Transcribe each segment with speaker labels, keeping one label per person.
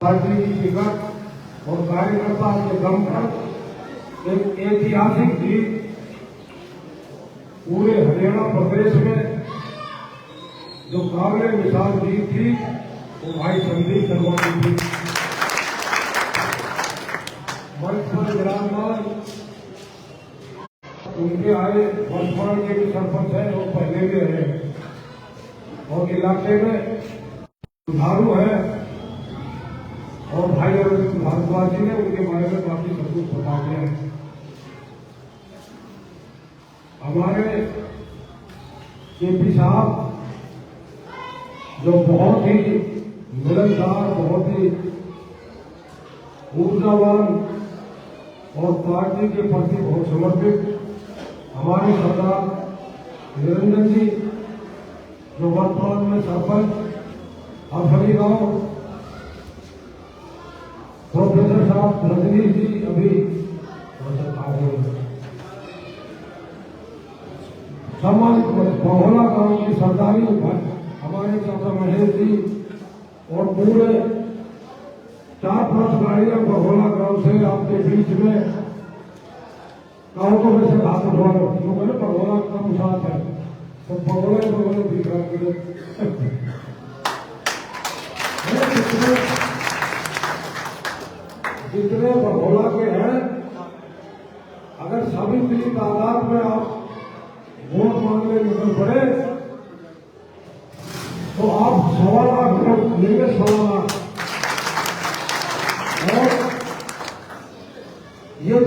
Speaker 1: Party की ticket और कार्यकर्ता के दम पर एक ऐतिहासिक जीत पूरे हरियाणा प्रदेश में जो काबिले मिसाल जीत थी वो भाई संदीप शर्मा की थी। मंच पर विराजमान उनके आए वर्षवाण के भी सरपंच है और पहले भी रहे और इलाके में सुधारू है और भाई अरविंद भारद्वाज जी ने उनके बारे में काफी सब कुछ बता दिया है। हमारे केपी साहब जो बहुत ही मिलनसार, बहुत ही ऊर्जावान और पार्टी के प्रति बहुत समर्पित हमारे सरदार निरंजन जी जो वर्तमान में सरपंच अफरी गांव, प्रोफेसर साहब रजनीश जी अभी सम्मानित बहोला गांव की सरदारी हमारे चाचा महेश जी और पूरे 4-5 गाड़ियां बहोला गांव से आपके बीच में गाँव को वैसे हाथ उठवा क्योंकि ना बहोला का मुसाफ है तो बहोले दिख रहा जितने बहोला के हैं अगर सभी की तादाद में आप वोट मांगने निकल पड़े तो आप 1.25 लाख वोट लेंगे। 1.25 लाख और ये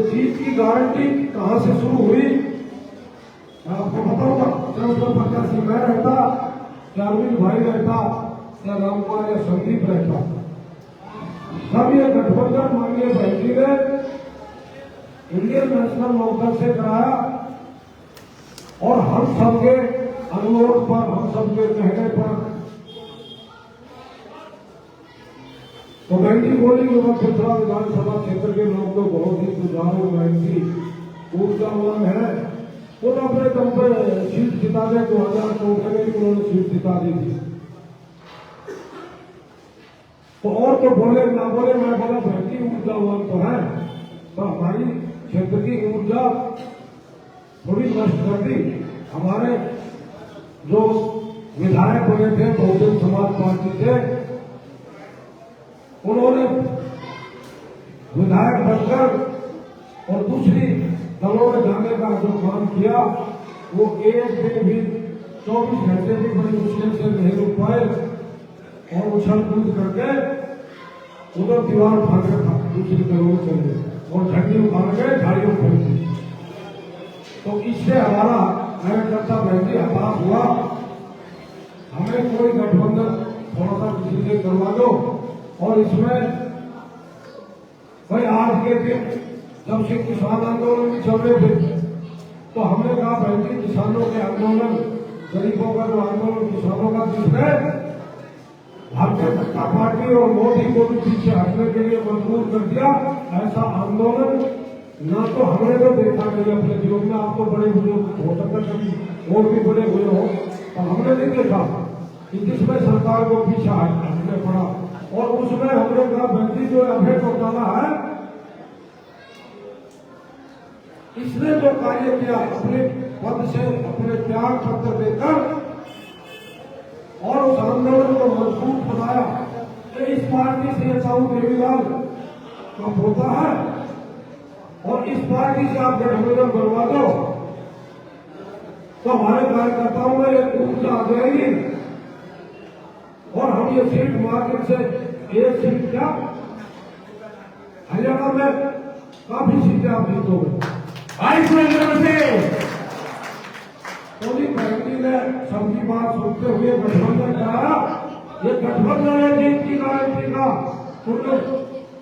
Speaker 1: जीत की गारंटी कहां से शुरू हुई मैं आपको बताऊंगा। चाहे उसमें 85 मैं रहता, चाहे अरविंद भाई रहता, चाहे रामकुमार या संदीप रहता, सब ये गठबंधन माननीय बहन ने इंडियन नेशनल लोकदल से कराया और हम सबके अनुरोध पर, हम सबके कहने पर तो बहनजी बोली खुदरा विधानसभा क्षेत्र के लोग तो बहुत ही सुचारू, बहनजी ऊर्जावान है, वो तो अपने दम पे सीट जिता दे। 2014 में उन्होंने सीट जिता दी थी तो और तो बोले ना बोले, मैं बोला बहनजी ऊर्जावान तो है तो हमारी क्षेत्र की ऊर्जा थोड़ी नष्ट कर दी। हमारे जो विधायक बने थे बहुजन समाज पार्टी से, उन्होंने विधायक बनकर और दूसरी दलों में जाने का जो काम किया वो एक दिन भी 24 घंटे भी बड़ी मुश्किल से नहीं रुक पाए और उछल कूद करके उधर दीवार फाड़ दूसरी दलों में चले और झंडी उखाड़ के झाड़ियों फेंक दी। तो इससे हमारा मैं चर्चा बहनजी हताश हुआ। हमें कोई गठबंधन थोड़ा सा किसी से करवा दो और इसमें भाई आज के दिन जब से किसान आंदोलन भी चल रहे थे तो हमने कहा बहनजी किसानों के आंदोलन, गरीबों का जो आंदोलन किसानों का जिसमें भारतीय जनता पार्टी और मोदी को भी पीछे हटने के लिए मजबूर कर दिया, ऐसा आंदोलन ना तो हमने तो देखा नहीं अपने जीवन में। आपको बड़े बुजुर्ग हो सकता कभी और भी बड़े हुए हो तो हमने नहीं देखा कि जिसमें सरकार को पीछे हटने पड़ा और उसमें हमने कहा बहनजी जो अभय चौटाला है इसने जो कार्य किया अपने पद से अपने त्याग पत्र देकर और उस आंदोलन को मजबूत बनाया कि इस पार्टी से साहू देवीलाल का पोता है और इस पार्टी से आप गठबंधन करवा दो तो हमारे कार्यकर्ताओं में एक ऊर्जा आ जाएगी और हम ये सीट मार्केट से एक सीट क्या हरियाणा में काफी सीटें आप जीतोगे। मोदी बहनजी ने सबकी बात सुनते हुए गठबंधन कराया। ये गठबंधन है जीत की गारंटी का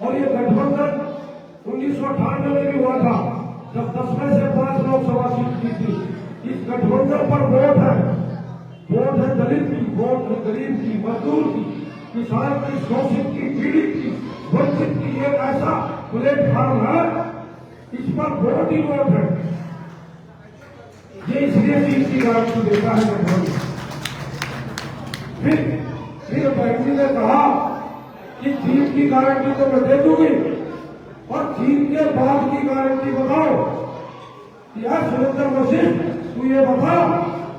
Speaker 1: और ये गठबंधन 1998 में भी हुआ था जब 10 में से 5 लोकसभा सीट की थी। इस गठबंधन पर वोट है दलित की, वोट है गरीब की, मजदूर की, किसान की, शोषित की, पीड़ित की, वंचित की। एक ऐसा प्लेटफॉर्म है इस पर वोट ही वोट है। ये इसलिए जीत की गारंटी देता है गठबंधन। फिर इसीलिए बहन जी ने कहा कि जीत की गारंटी तो मैं दे दूंगी, और जीत के बाद की गारंटी बताओ। यार सुरेंद्र वशिष्ठ, तू ये बता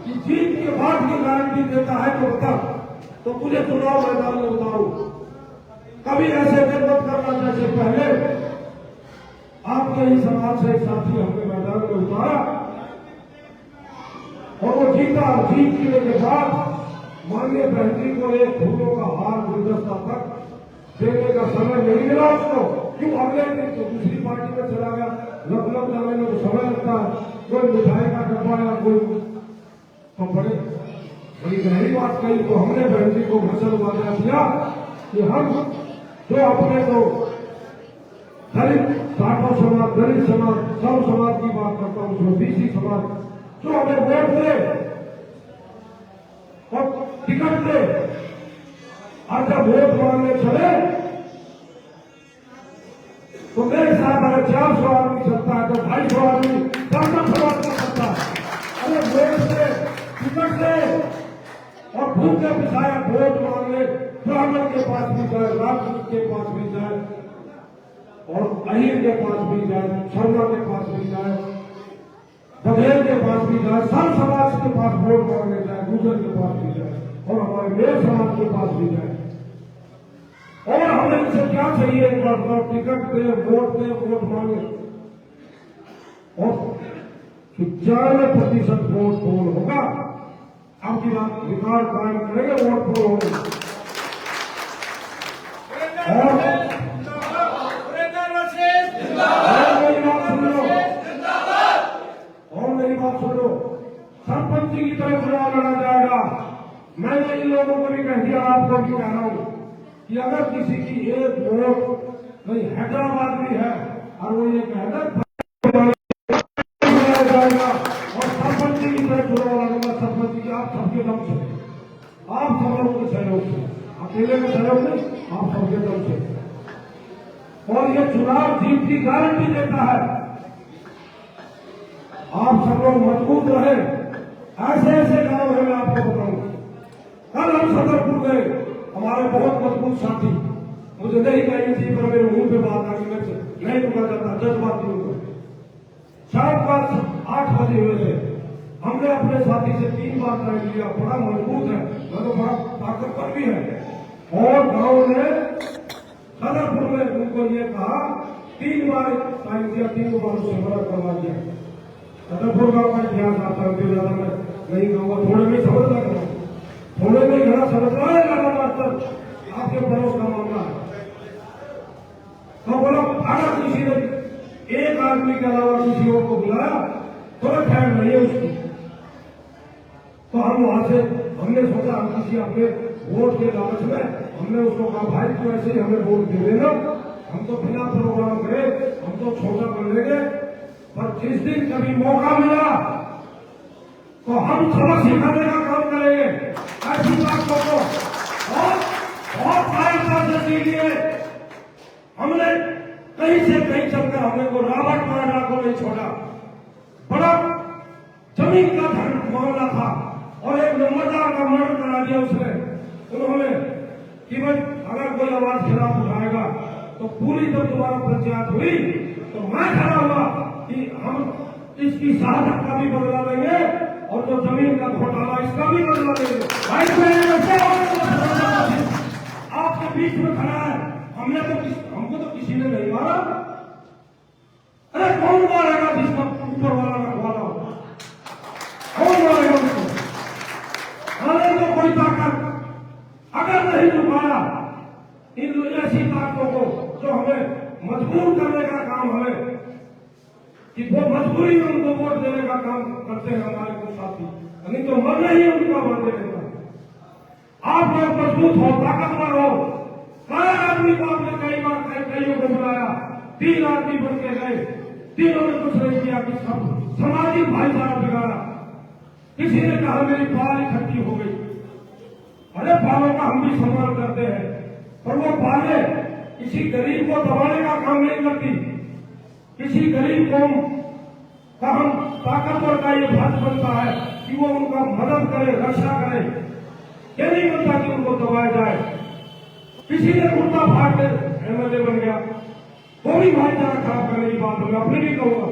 Speaker 1: कि जीत के बाद की गारंटी देता है तो बता, तो तुझे चुनाव मैदान में उतारू। कभी ऐसे दिन मत करना जैसे पहले आपके ही समाज से एक साथी हमने मैदान में उतारा और वो जीता। जीतने के बाद माननीय बहन जी को एक फूलों का हार गुलदस्ता तक देने का समय नहीं मिला उसको। क्यों? अगले दिन तो दूसरी पार्टी में चला गया। लखनऊ जाने में तो समय लगता है, कोई मिठाई का डब्बा या कोई तो बड़ी गहरी बात कही। तो हमने बहन जी को घसल वादा किया कि हम जो अपने को दलित साठों समाज, दलित समाज, सब समाज की बात करता हूँ, जो बीसी समाज जो हमें वोट दे और टिकट दे, और जब वोट मांगने चले तो मेरे साथ अगर 400 आदमी चलता है तो 250 आदमी 10 समाज का चलता है। अरे वोट से, टिकट से और भूखे पिछाया वोट मांगने ब्राह्मण के पास भी जाए, राजपूत के पास भी जाए, और अहिर के पास भी जाए, शर्मा के पास भी जाए, बघेल के पास भी जाए, सब समाज के पास वोट मांगने जाए, गुजर के पास भी जाए और हमारे मेरे समाज के पास भी जाए। और हमें इनसे क्या चाहिए? एक बार टिकट दे, वोट मांगे, और 95% वोट पोल होगा। आपकी बात रिकॉर्ड कायम करेंगे, वोट पोल होगा। और मेरी बात सुनो, सरपंच की तरफ चुनाव लड़ा जाएगा। मैंने इन लोगों को भी कह दिया, आपको भी कह रहा हूं कि अगर किसी की एक वोट कहीं हैदराबाद में है और वो ये कहना जाएगा और सरपंच की तरफ चुनाव लड़ूंगा, सरपंच की, आप सबके दम से, आप सब लोगों के सहयोग से, अकेले का सहयोग नहीं, आप सबके दम से। और ये चुनाव जीत की गारंटी देता है। आप सब लोग मजबूत रहे। ऐसे ऐसे गांव है, मैं आपको बताऊं। कल हम सदरपुर गए, हमारे बहुत मजबूत साथी, मुझे नहीं कहनी थी पर मेरे मुंह पे बात आ गई, मेरे से नहीं रुका जाता, जज्बाती हूं। शाम का 8 बजे हुए थे, हमने अपने साथी से 3 बार तय लिया। बड़ा मजबूत है, मतलब बड़ा ताकतवर भी है। और गांव ने सदरपुर में उनको ये कहा, 3 बार साइन किया, 3 बार उसे बड़ा करवा दिया। सदरपुर गांव का इतिहास आता है, ज्यादा मैं नहीं कहूँगा, थोड़े में समझ लगा, थोड़े में घना समझ रहा है लगा मास्टर, आपके पड़ोस का मामला है। तो बोलो, अगर किसी ने एक आदमी के अलावा किसी और को बुलाया तो खैर नहीं है उसकी। तो हम वहां से हमने सोचा, हम किसी अपने वोट के लालच में हमने उसको कहा, भाई तू ऐसे ही हमें वोट दे देना, हम तो बिना प्रोग्राम करे हम तो छोटा कर लेंगे, पर जिस दिन कभी मौका मिला तो हम सबक सिखाने का काम करेंगे। ऐसी बात को बहुत सारे के लिए हमने कहीं से कहीं चलकर हमने को रॉबर्ट वाड्रा को नहीं छोड़ा। बड़ा जमीन का धन मामला था और एक नम्रता का मर्डर करा दिया उसने, उन्होंने कि भाई अगर कोई आवाज खिलाफ उठाएगा तो पूरी जब दोबारा पंचायत हुई तो मैं खड़ा हुआ कि हम इसकी शहादत का भी बदला लेंगे और जो जमीन का घोटाला इसका भी बदला लेंगे। आपके बीच में खड़ा है, हमको तो किसी ने नहीं मारा। अरे कौन मारेगा जिसका ऊपर वाला रखवाला होगा? कौन मारेगा उसको? हमें तो कोई ताकत अगर नहीं झुकाया इन ऐसी ताकतों को जो हमें मजबूर करने का काम हमें कि वो मजबूरी में उनको वोट देने का काम करते हैं हमारे को साथी, नहीं तो मरना ही उनका वोट देने का। आप लोग मजबूत हो, ताकतवर हो। कई आदमी को आपने कई बार कईयों को बुलाया, 3 आदमी बन के गए, तीनों ने कुछ नहीं किया कि सब सामाजिक भाईचारा बिगाड़ा। किसी ने कहा मेरी बाल इकट्ठी हो गई। अरे बालों का हम भी सम्मान करते हैं, पर वो बालें किसी गरीब को दबाने का काम नहीं करती। किसी गरीब कौम का हम ताकतवर का ये फर्ज बनता है कि वो उनका मदद करे, रक्षा करे। ये नहीं बनता कि उनको दबाया जाए। किसी ने कुर्ता फाड़ के एमएलए बन गया, वो भी भाईचारा खराब करने की बात होगी। अपने भी कहूंगा,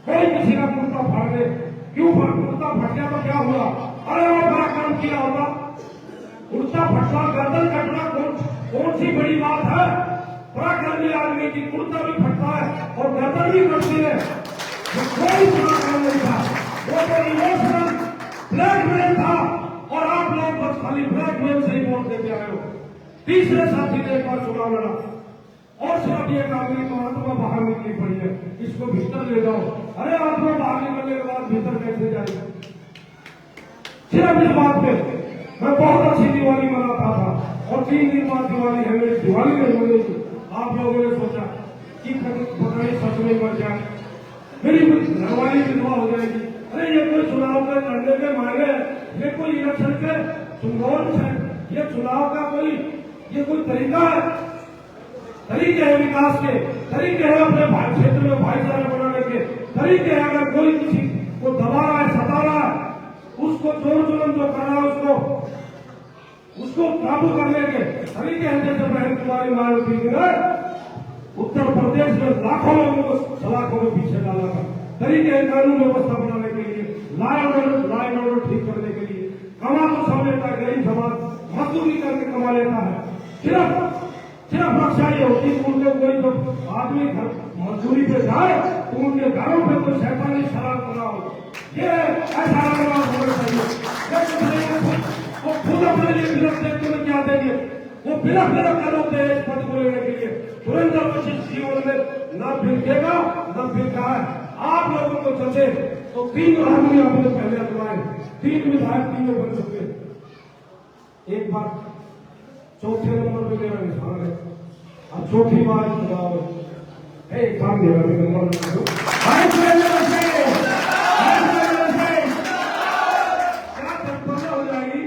Speaker 1: कोई किसी का कुर्ता फाड़ दे, क्यों कुर्ता फट गया तो क्या हुआ? अरे वो बड़ा काम किया होगा। कुर्ता फटना, गर्दन कटना कौन सी बड़ी बात है? पराक्रमी आदमी की कुर्ता भी फटता है और गर्दन भी कटती है, वो कोई बड़ा काम नहीं था। वो तो इमोशनल ब्लैकमेल था और आप लोग बस खाली ब्लैकमेल से ही वोट देते आए हो। तीसरे साथी ने एक बार चुनाव लड़ा और सिर्फ एक आदमी को आत्मा बाहर निकली पड़ी है, इसको भीतर ले जाओ। अरे आत्मा बाहर निकलने के बाद भीतर कैसे जाएगा? सिर्फ इस बात पे मैं बहुत अच्छी दिवाली मनाता था और 3 दिन बाद दिवाली है मेरी, दिवाली नहीं हो गई। आप लोगों ने सोचा कि पता नहीं सच में मर जाए, मेरी घरवाली विधवा हो जाएगी। अरे ये कोई चुनाव के लड़ने के मांगे, ये कोई इलेक्शन के सुंगोल है, ये चुनाव का ये कोई तरीका है? तरीके हैं विकास के, तरीके हैं अपने क्षेत्र में भाईचारा बनाने के तरीके हैं। अगर कोई किसी को दबा रहा है, सता रहा है, उसको जोर जुलम जो कर रहा है उसको काबू करने के तरीके हैं। जैसे बहन कुमारी मायावती ने उत्तर प्रदेश में लाखों लोगों को सलाखों में पीछे डाला था। तरीके हैं कानून व्यवस्था बनाने के लिए, लॉ एंड ऑर्डर ठीक करने के लिए। कमा तो सब लेता है, गरीब समाज मजदूरी करके कमा लेता है। सिर्फ रक्षा ये होती है कि उनके कोई जब आदमी घर मजदूरी पे जाए तो उनके घरों पे कोई शैतानी शराब बना हो, ये ऐसा होना चाहिए। वो खुद अपने लिए गिरफ्त देते हुए क्या देंगे? वो बिना कर होते हैं इस पद को लेने के लिए। सुरेंद्र वशिष्ठ जीवन में न फिरकेगा न फिरका है। आप लोगों को चलते तो 3 आदमी आपने पहले अटवाए, 3 विधायक 3 बन सकते। एक बार चौथे नंबर पे मेरा निशान है, अब चौथी बार चुनाव है। एक बार मेरा भी नंबर क्या तत्परता हो जाएगी?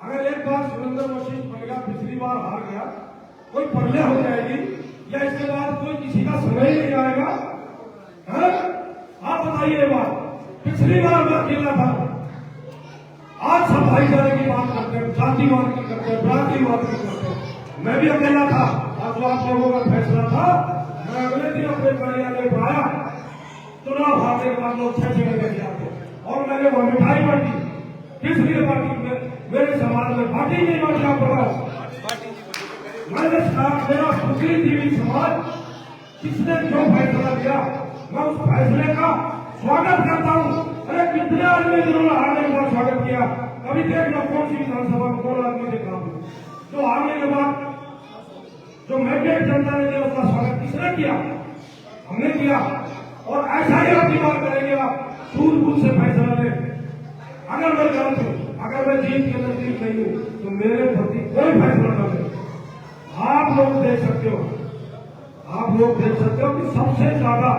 Speaker 1: अगर एक बार सुरेंद्र वशिष्ठ बन गया, पिछली बार हार गया, कोई परले हो जाएगी या इसके बाद कोई किसी का समय ही नहीं आएगा? आप बताइए ये बात। पिछली बार मैं अकेला था, आज सब भाईचारे की बात करते हैं, जातिवाद की करते हैं, जातिवाद की करते हैं। मैं भी अकेला था, आज जो आप लोगों का फैसला था, मैं अगले दिन अपने कार्यालय पर आया, चुनाव हारने के बाद लोग 6 जगह लेके आते और मैंने वहां मिठाई बांटी। किसलिए बांटी? मेरे समाज में पार्टी नहीं बांटी। आप बताओ, मैंने मेरा सुखी जीवी समाज किसने जो फैसला लिया, मैं उस फैसले का स्वागत करता हूं। अरे कितने आदमी जिन्होंने हारने के बाद स्वागत किया? कभी देख लो कौन सी विधानसभा में कौन आदमी देखा जो हारने के बाद जो मैंडेट जनता ने दिया उसका स्वागत किसने किया? हमने किया। और ऐसा ही आपकी बात करेंगे आप, सूझबूझ से फैसला ले। अगर मैं गलत हूं, अगर मैं जीत के नजदीक नहीं हूं, तो मेरे प्रति कोई फैसला न ले। आप लोग देख सकते हो, कि सबसे ज्यादा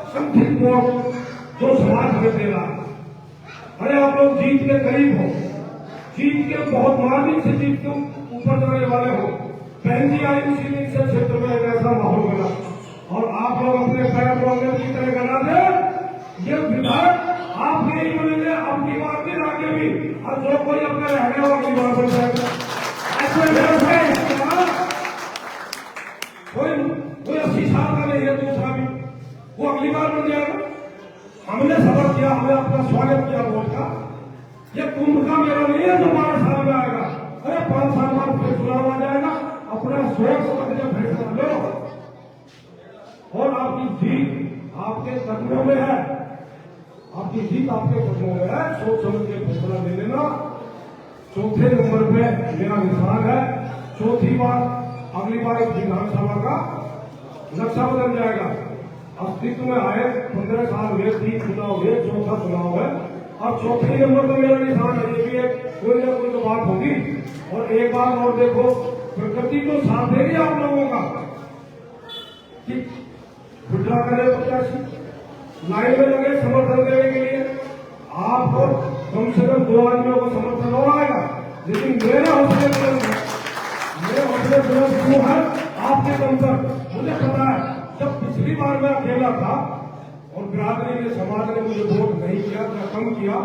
Speaker 1: संख्यक वोट जो समाज में दे रहा है। अरे आप लोग जीत के करीब हो, जीत के बहुत मार्जिन से जीत के ऊपर जाने वाले हो। बहन जी आई उसी दिन से क्षेत्र में एक ऐसा माहौल बना और आप लोग अपने पैर कांग्रेस की तरह बना दे। ये विधायक आप नहीं बनेंगे, अपनी बात भी आगे भी, और जो कोई अपने रहने वाली बात बन जाएगा। कोई 80 साल का नहीं है, दूसरा भी वो अगली बार बन जाएगा। हमने सबक किया, हमने अपना स्वागत किया वोट का। ये कुंभ का मेरा नहीं है जो 12 साल में आएगा। अरे 5 साल बाद फिर चुनाव आ जाएगा। अपना सोच समझ के फैसला लो और आपकी जीत आपके कदमों में है, आपकी जीत आपके कदमों में है। सोच समझ के फैसला ले लेना। चौथे नंबर पे मेरा निशान है। चौथी बार अगली बार विधानसभा का नक्शा बदल जाएगा। अस्तित्व में आए 15 साल हुए, 3 चुनाव हुए, चौथा चुनाव है। अब चौथे नंबर पर मेरा निशान है। ये भी एक कोई ना कोई तो बात होगी। और एक बार और देखो, प्रकृति तो साथ देगी आप लोगों का कि विड्रा करे प्रत्याशी, लाइन में लगे समर्थन देने के लिए। आपको कम से कम 2 आदमियों को समर्थन और आएगा। लेकिन मेरे हौसले क्यों है आपके दम पर? मुझे पता है जब पिछली बार मैं अकेला था और बिरादरी के समाज ने मुझे वोट नहीं किया, कम किया,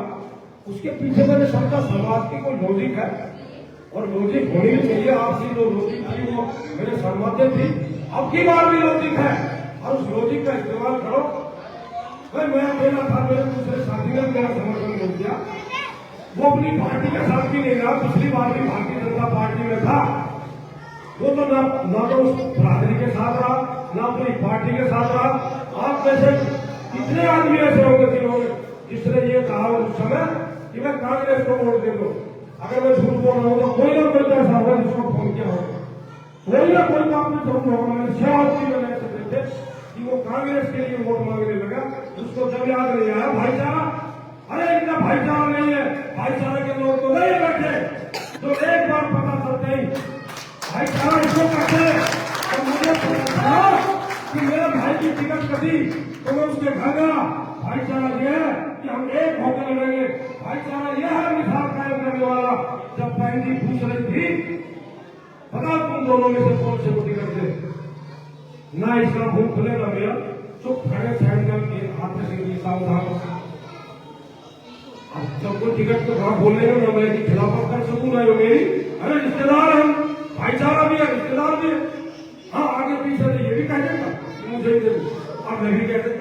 Speaker 1: उसके पीछे मैंने समझा समाज की कोई लॉजिक है और लॉजिक होनी भी चाहिए। आपसी जो लॉजिक थी वो मेरे सहमत थी, अब की बार भी लॉजिक है और उस लॉजिक का इस्तेमाल करो। भाई मैं अकेला था, मेरे दूसरे साथी ने मेरा समर्थन कर दिया, वो अपनी पार्टी के साथ भी नहीं रहा, पिछली बार भी भारतीय जनता पार्टी में था, वो तो ना तो उस बरादरी के साथ रहा, ना अपनी पार्टी के साथ रहा। आप जैसे कितने आदमी ऐसे होंगे जिन्होंने जिसने ये कहा उस समय कि मैं कांग्रेस को वोट दे दो। अगर मैं झूठ बोल रहा हूँ तो कोई ना कोई ऐसा होगा जिसको फोन किया होगा, कोई ना कोई काम में जरूर होगा। मैंने 6 आदमी मैंने ऐसे देखे कि वो कांग्रेस के लिए वोट मांगने लगा, उसको जब याद नहीं आया भाईचारा, अरे इनका भाईचारा नहीं है, भाईचारे के लोग तो नहीं बैठे तो एक बार पता चलते ही भाईचारा इसको कहते हैं। तो मुझे पता चला कि मेरे भाई की टिकट कटी तो मैं उसके घर गया। भाईचारा यह है कि हम एक होकर लड़ेंगे, भाईचारा यह है मिसाल कायम करने वाला। जब बहन जी पूछ रही थी पता तुम दोनों में से कौन से को टिकट दे, ना इसका मुंह खुले ना मेरा, चुप खड़े सैंडल के हाथ से सावधान। अब जब कोई टिकट तो कहाँ बोलने में मैं कि खिलाफत कर सकूं ना, मेरी अरे रिश्तेदार हम, भाईचारा भी है रिश्तेदार भी है। हाँ आगे पीछे से ये भी कह देता कि मुझे ही दे दो, अब मैं भी कह देता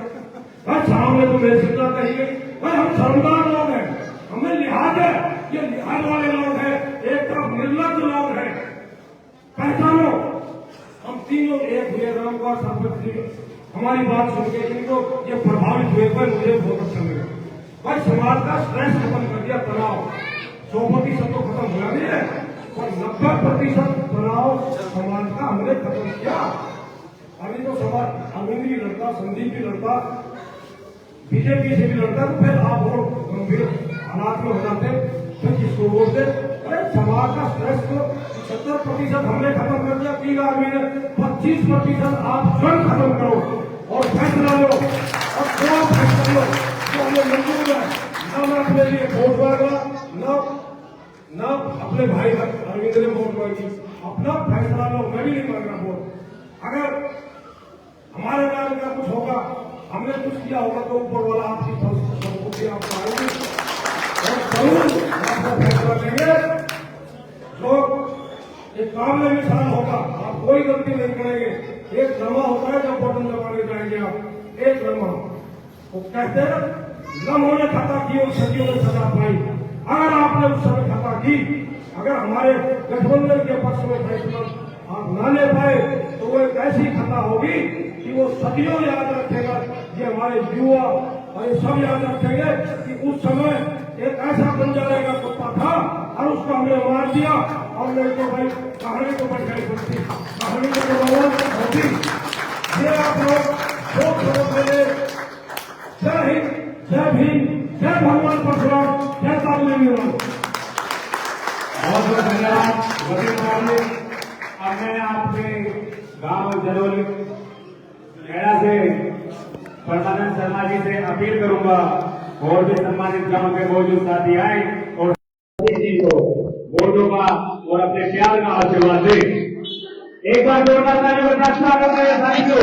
Speaker 1: भाई सामने तो मेरे सिद्धा कही गई। भाई हम शर्मदार लोग हैं, हमें लिहाज है, ये लिहाज वाले लोग हैं, एक तरफ निर्लज लोग हैं। पहचानो हम तीनों एक हुए, राम का सरपंच जी हमारी बात सुन के इनको ये प्रभावित हुए पर मुझे बहुत अच्छा लगा। भाई समाज का स्ट्रेस खत्म कर दिया, तनाव 100% तो खत्म हुआ नहीं है पर 90% तनाव समाज का हमने खत्म किया। अभी तो समाज अरविंद भी लड़ता, संदीप भी लड़ता, बीजेपी से भी लड़ता, तो फिर आप और गंभीर हालात में हो जाते, फिर किसको वोट दे। अरे समाज का स्ट्रेस को 70% हमने खत्म कर दिया, 3 आदमी ने 25% आप स्वयं खत्म करो और फैसला लो और थोड़ा फैसला लो तो हमें मंजूर है। न मैं अपने लिए वोट मांगा, न अपने भाई अरविंद ने वोट मांगी, अपना फैसला लो, मैं भी नहीं मांग रहा वोट। अगर हमारे नाम का कुछ होगा, हमने कुछ किया होगा तो ऊपर वाला आपकी संपत्ति आपको आएगी और जरूर आपका फैसला लेंगे। जो एक काम में मिसाल होगा, आप कोई गलती नहीं करेंगे। एक ड्रामा होता है जब बटन दबाने जाएंगे आप, एक ड्रामा वो कहते हैं न होने खता की और सदियों में सजा पाई। अगर आपने उस समय खता की, अगर हमारे गठबंधन के पक्ष में फैसला आप न ले पाए तो वो एक ऐसी खता होगी कि वो सदियों याद रखेगा। ये हमारे युवा और ये सब याद रखेंगे कि उस समय एक ऐसा बंजारे का कुत्ता था और उसको हमने मार दिया और नहीं तो भाई कहानी तो बढ़ गई पड़ती, कहानी तो होती। ये आप लोग सोच समझ। जय हिंद, जय भीम, जय भगवान परशुराम, जय तालमेल।
Speaker 2: बहुत बहुत धन्यवाद वकील साहब ने। अब मैं आपके गांव जलोल खेड़ा से परमानंद शर्मा जी से अपील करूंगा और भी सम्मानित गांव के मौजूद साथी आए और जी को वोटों का और अपने प्यार का आशीर्वाद दें। एक बार जोरदार ताली बजाकर स्वागत करें साथी को।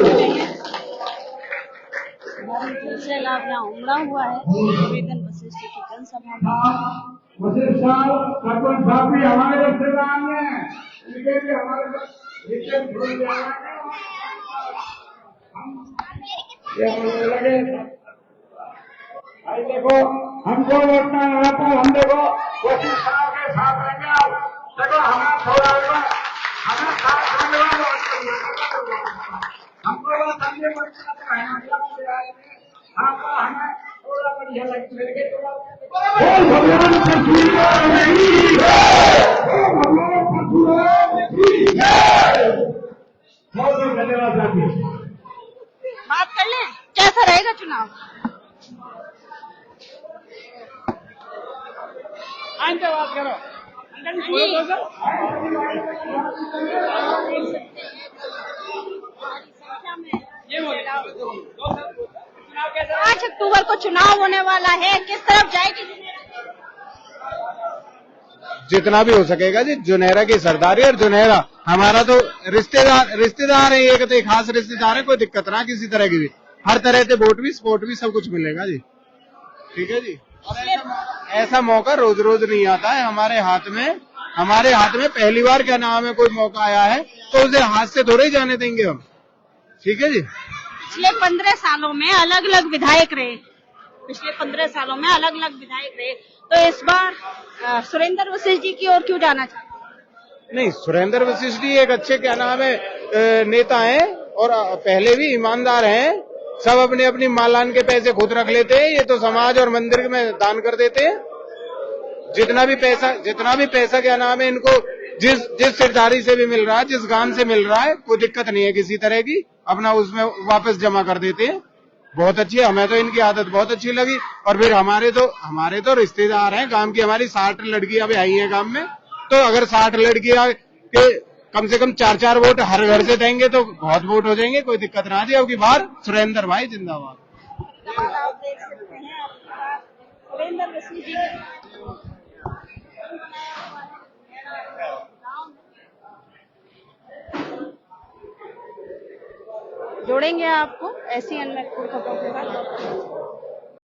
Speaker 3: से लाभ यहाँ उमड़ा हुआ है निवेदन वशिष्ठ की जनसभा में।
Speaker 2: वशिष्ठ साहब सरपंच साहब भी हमारे रिश्तेदार हैं, इनके भी हमारे लगे। भाई देखो हमको वोट ना लगा तो हम देखो वशिष्ठ साहब के साथ रहेंगे। देखो हमें थोड़ा हमें साथ हमको हमें थोड़ा बढ़िया लगे। भगवान बहुत बहुत धन्यवाद साथी।
Speaker 3: बात कर ले कैसा रहेगा चुनाव।
Speaker 2: आइए बात करो
Speaker 3: ये 5 अक्टूबर को चुनाव होने वाला है, किस तरफ जाएगी।
Speaker 4: जितना भी हो सकेगा जी। जुनेरा की सरदारी और जुनेरा हमारा तो रिश्तेदार है, एक तो खास रिश्तेदार है, कोई दिक्कत ना किसी तरह की भी, हर तरह से वोट भी सपोर्ट भी सब कुछ मिलेगा जी। ठीक है जी। ऐसा मौका रोज रोज नहीं आता है हमारे हाथ में पहली बार क्या नाम है कोई मौका आया है तो उसे हाथ से थोड़े ही जाने देंगे हम। ठीक है जी।
Speaker 3: पिछले 15 सालों में अलग अलग विधायक रहे, तो इस बार सुरेंद्र वशिष्ठ जी की ओर क्यों जाना चाहते हैं?
Speaker 4: नहीं, सुरेंद्र वशिष्ठ जी एक अच्छे क्या नाम है नेता हैं और पहले भी ईमानदार हैं। सब अपने अपनी मालान के पैसे खुद रख लेते हैं, ये तो समाज और मंदिर में दान कर देते हैं। जितना भी पैसा क्या नाम है इनको जिस सरदारी से भी मिल रहा है, जिस गांव से मिल रहा है, कोई दिक्कत नहीं है किसी तरह की, अपना उसमें वापस जमा कर देते हैं। बहुत अच्छी है, हमें तो इनकी आदत बहुत अच्छी लगी। और फिर हमारे तो रिश्तेदार हैं, गांव की हमारी 60 लड़कियां भी आई हैं गांव में, तो अगर 60 लड़कियां के कम से कम 4-4 वोट हर घर से देंगे तो बहुत वोट हो जाएंगे, कोई दिक्कत ना आती। अब की बार सुरेंद्र भाई जिंदाबाद।
Speaker 3: आप देख सकते हैं आपके पास सुरेंद्र वशिष्ठ जी जोड़ेंगे आपको ऐसी अन्य खबरों के साथ।